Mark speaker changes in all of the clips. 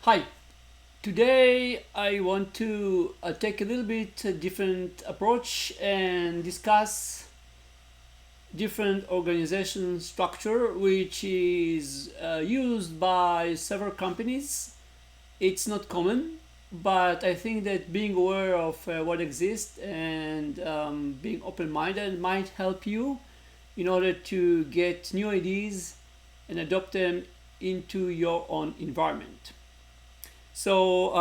Speaker 1: Hi, today I want to take a little bit different approach and discuss different organization structure which is used by several companies. It's not common, but I think that being aware of what exists and being open-minded might help you in order to get new ideas and adopt them into your own environment. So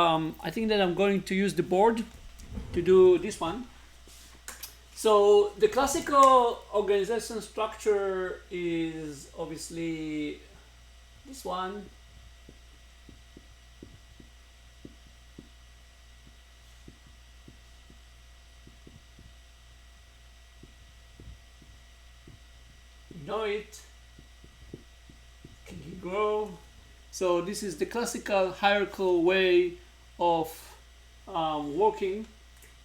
Speaker 1: I think that I'm going to use the board to do this one. So the classical organization structure is obviously this one. You know it. Can you grow? So this is the classical hierarchical way of working.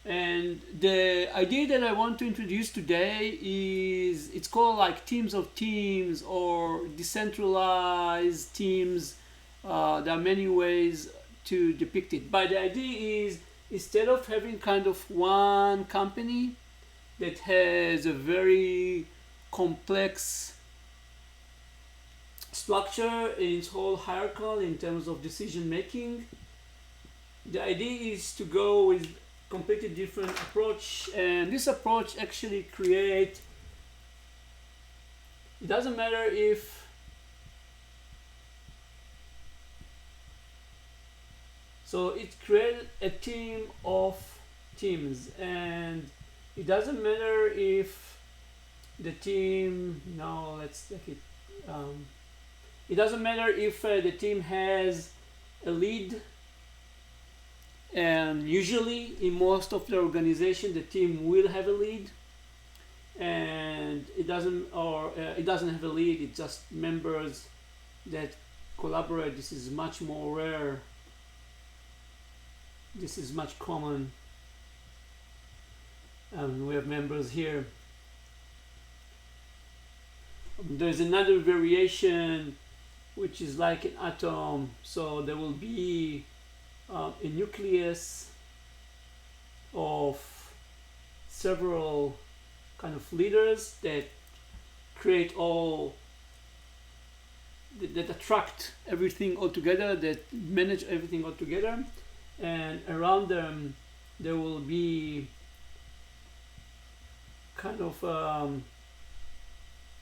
Speaker 1: And the idea that I want to introduce today is it's called like teams of teams or decentralized teams. There are many ways to depict it. But the idea is instead of having kind of one company that has a very complex structure in its whole hierarchical in terms of decision making, the idea is to go with completely different approach, and this approach actually create, it doesn't matter if, so it created a team of teams, and it doesn't matter if the team, no, let's take it, it doesn't matter if the team has a lead, and usually in most of the organization the team will have a lead, and it doesn't have a lead, it's just members that collaborate. This is much more rare, this is much common, and we have members here. There's another variation which is like an atom, so there will be a nucleus of several kind of leaders that create all that attract everything all together, that manage everything all together, and around them there will be kind of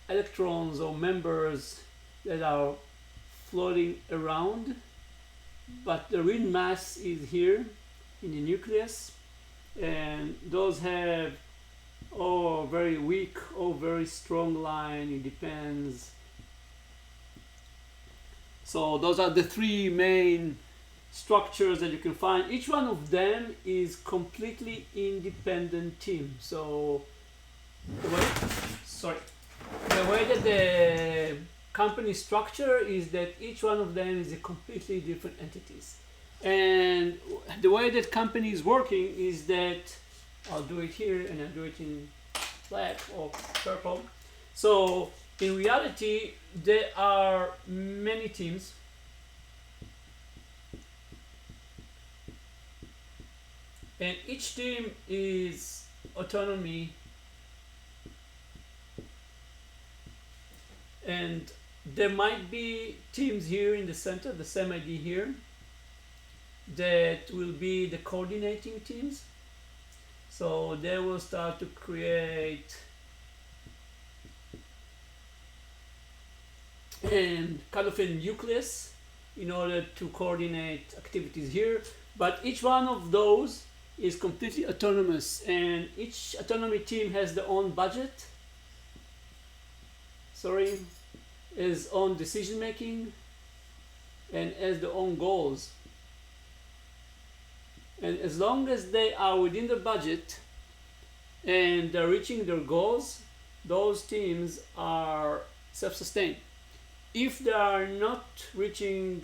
Speaker 1: electrons or members that are floating around, but the real mass is here in the nucleus, and those have very weak or very strong line, it depends. So those are the three main structures that you can find. Each one of them is completely independent team. So the way that the company structure is that each one of them is a completely different entities, and the way that company is working is that I'll do it here and I'll do it in black or purple. So in reality there are many teams, and each team is autonomy, and there might be teams here in the center, the same idea here, that will be the coordinating teams. So they will start to create and kind of a nucleus in order to coordinate activities here. But each one of those is completely autonomous, and each autonomy team has their own budget, is own decision making, and has their own goals. And as long as they are within the budget and they're reaching their goals, those teams are self-sustained. If they are not reaching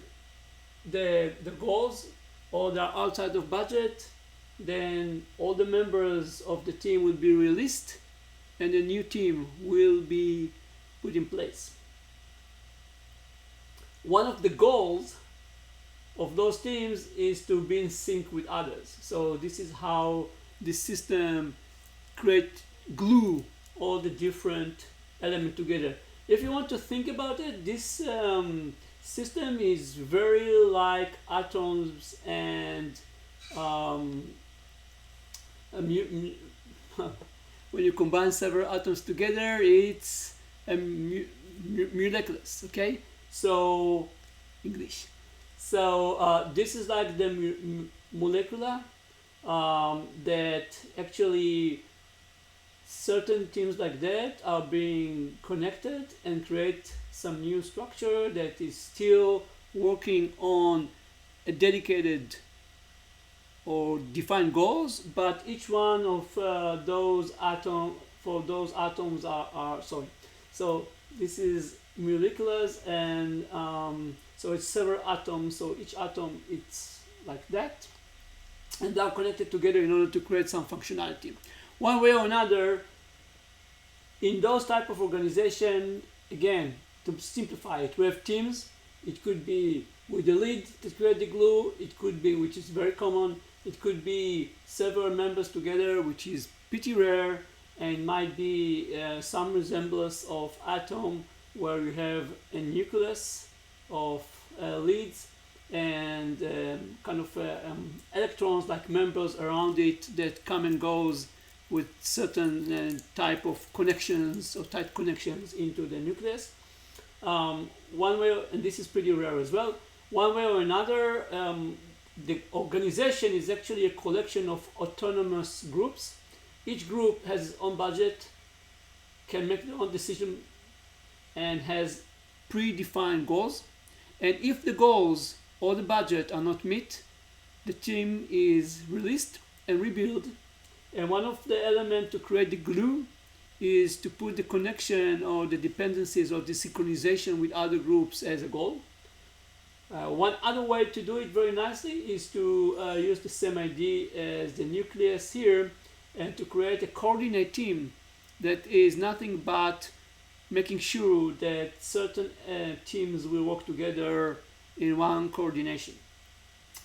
Speaker 1: the goals, or they're outside of budget, then all the members of the team will be released and a new team will be put in place. One of the goals of those teams is to be in sync with others. So this is how this system glue all the different elements together. If you want to think about it, this system is very like atoms and when you combine several atoms together, it's molecules. Okay, so English. So this is like the molecular that actually certain teams like that are being connected and create some new structure that is still working on a dedicated or defined goals, but each one of those atoms are sorry. So this is molecules, and so it's several atoms. So each atom it's like that, and they are connected together in order to create some functionality. One way or another, in those type of organization, again, to simplify it, we have teams. It could be with the lead to create the glue. It could be, which is very common, it could be several members together, which is pretty rare, and might be some resemblance of atom where you have a nucleus of leads and kind of electrons like members around it that come and goes with certain type of connections or tight connections into the nucleus. One way, and this is pretty rare as well, one way or another, the organization is actually a collection of autonomous groups. Each group has its own budget, can make their own decision, and has predefined goals. And if the goals or the budget are not met, the team is released and rebuilt. And one of the elements to create the glue is to put the connection or the dependencies or the synchronization with other groups as a goal. One other way to do it very nicely is to use the same idea as the nucleus here, and to create a coordinate team that is nothing but making sure that certain teams will work together in one coordination.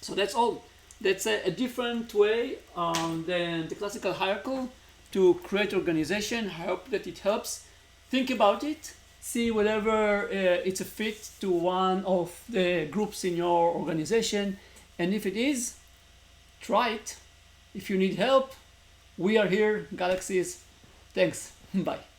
Speaker 1: So that's all. That's a different way than the classical hierarchy to create organization. I hope that it helps. Think about it. See whether it's a fit to one of the groups in your organization. And if it is, try it. If you need help, we are here, Galaxies. Thanks. Bye.